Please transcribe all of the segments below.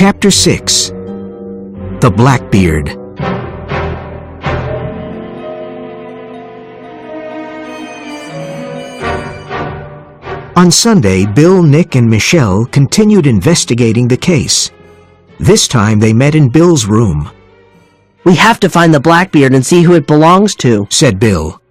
Chapter 6. The Blackbeard. On Sunday, Bill, Nick, and Michelle continued investigating the case. This time they met in Bill's room. "We have to find the Blackbeard and see who it belongs to," said Bill.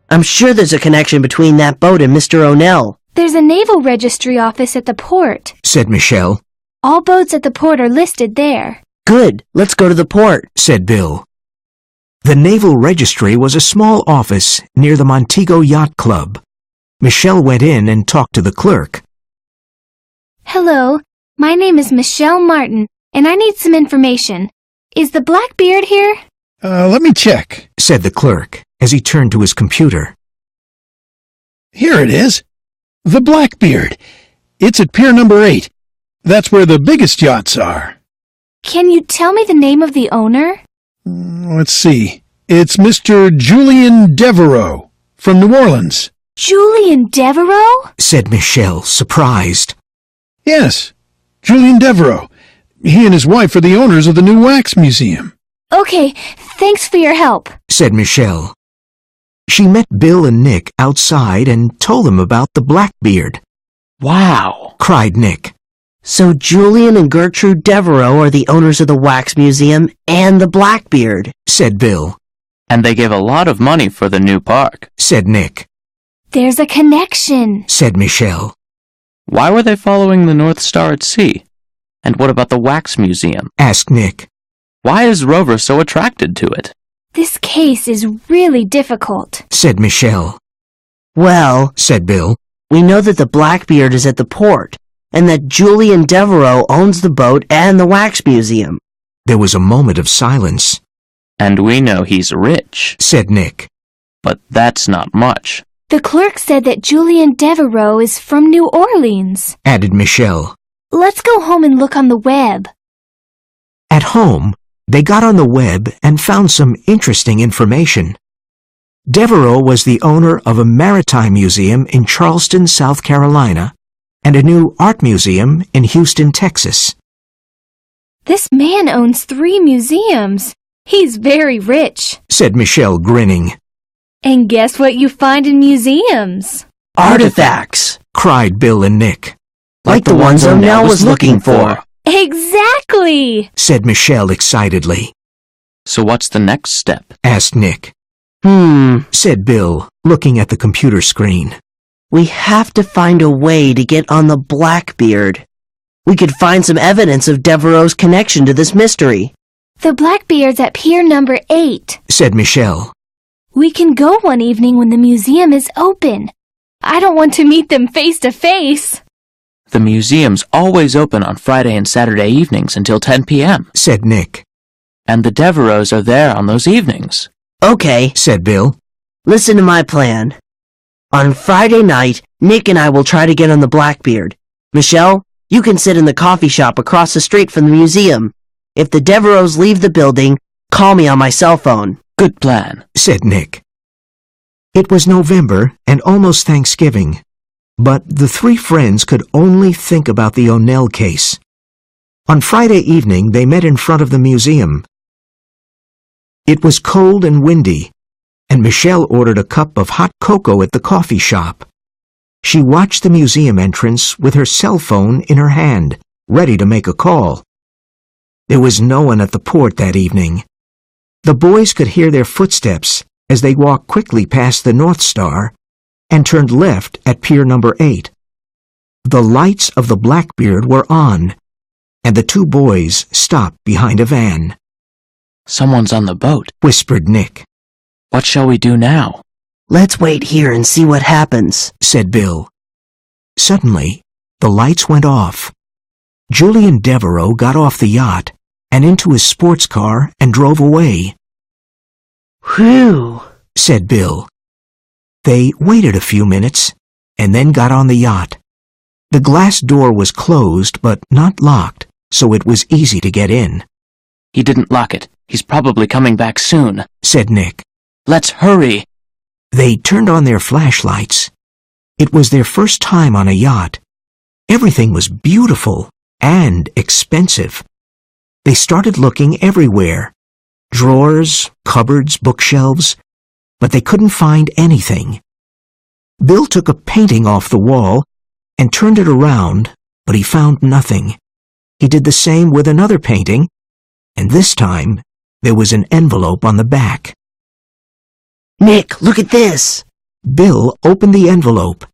"I'm sure there's a connection between that boat and Mr. O'Nell." "There's a naval registry office at the port," said Michelle. "All boats at the port are listed there." "Good, let's go to the port," said Bill. The Naval Registry was a small office near the Montego Yacht Club. Michelle went in and talked to the clerk. "Hello, my name is Michelle Martin, and I need some information. Is the Blackbeard here?" Let me check," said the clerk as he turned to his computer. "Here it is. The Blackbeard. It's at Pier number 8. That's where the biggest yachts are." "Can you tell me the name of the owner?" Let's see. It's Mr. Julian Devereaux from New Orleans." "Julian Devereaux?" said Michelle, surprised. "Yes, Julian Devereaux. He and his wife are the owners of the new wax museum." "Okay, thanks for your help," said Michelle. She met Bill and Nick outside and told them about the Blackbeard. "Wow," cried Nick. "So Julian and Gertrude Devereaux are the owners of the wax museum and the Blackbeard," said Bill. "And they gave a lot of money for the new park," said Nick. "There's a connection," said Michelle. "Why were they following the North Star at sea? And what about the wax museum?" asked Nick. "Why is Rover so attracted to it?" "This case is really difficult," said Michelle. "Well," said Bill, "we know that the Blackbeard is at the port, and that Julian Devereaux owns the boat and the wax museum." There was a moment of silence. "And we know he's rich," said Nick. "but that's not much." "The clerk said that Julian Devereaux is from New Orleans," added Michelle. "Let's go home and look on the web." At home, they got on the web and found some interesting information. Devereaux was the owner of a maritime museum in Charleston, South Carolina, and a new art museum in Houston, Texas. "This man owns 3 museums. He's very rich," said Michelle, grinning. "And guess what you find in museums?" "Artifacts," cried Bill and Nick. "like the ones O'Nell was looking for." "Exactly!" said Michelle excitedly. "So what's the next step?" asked Nick. Said Bill, looking at the computer screen. "We have to find a way to get on the Blackbeard. We could find some evidence of Devereaux's connection to this mystery." "The Blackbeard's at Pier number 8. said Michelle. We can go one evening when the museum is open. I don't want to meet them face to face." "The museum's always open on Friday and Saturday evenings until 10 p.m., said Nick. "and the Devereaux are there on those evenings." "Okay," said Bill. "listen to my plan. On Friday night, Nick and I will try to get on the Blackbeard. Michelle, you can sit in the coffee shop across the street from the museum. If the Devereaux leave the building, call me on my cell phone." "Good plan," said Nick. It was November and almost Thanksgiving, but the 3 friends could only think about the O'Nell case. On Friday evening, they met in front of the museum. It was cold and windy, and Michelle ordered a cup of hot cocoa at the coffee shop. She watched the museum entrance with her cell phone in her hand, ready to make a call. There was no one at the port that evening. The boys could hear their footsteps as they walked quickly past the North Star and turned left at Pier number 8. The lights of the Blackbeard were on, and the 2 boys stopped behind a van. "Someone's on the boat," whispered Nick. "What shall we do now?" "Let's wait here and see what happens," said Bill. Suddenly, the lights went off. Julian Devereaux got off the yacht and into his sports car and drove away. "Whew," said Bill. They waited a few minutes and then got on the yacht. The glass door was closed but not locked, so it was easy to get in. "He didn't lock it. He's probably coming back soon," said Nick. "Let's hurry." They turned on their flashlights. It was their first time on a yacht. Everything was beautiful, and expensive. They started looking everywhere. Drawers, cupboards, bookshelves, but they couldn't find anything. Bill took a painting off the wall and turned it around, but he found nothing. He did the same with another painting, and this time there was an envelope on the back. Nick, look at this! Bill opened the envelope.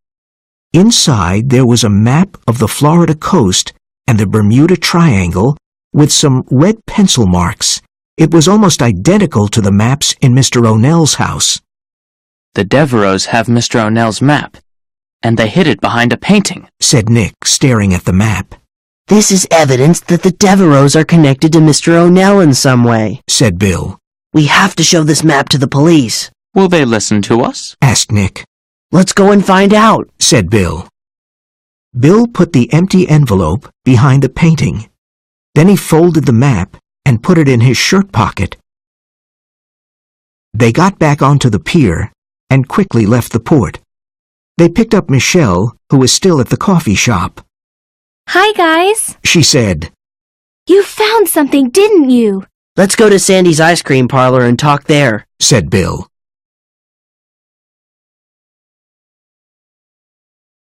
Inside there was a map of the Florida coast and the Bermuda Triangle with some red pencil marks. It was almost identical to the maps in Mr. O'Nell's house. The Devereaux have Mr. O'Nell's map, and they hid it behind a painting, said Nick, staring at the map. This is evidence that the Devereaux are connected to Mr. O'Nell in some way, said Bill. We have to show this map to the police. Will they listen to us? Asked Nick. Let's go and find out, said Bill. Bill put the empty envelope behind the painting. Then he folded the map and put it in his shirt pocket. They got back onto the pier and quickly left the port. They picked up Michelle, who was still at the coffee shop. Hi, guys. She said, You found something, didn't you? Let's go to Sandy's ice cream parlor and talk there, said Bill.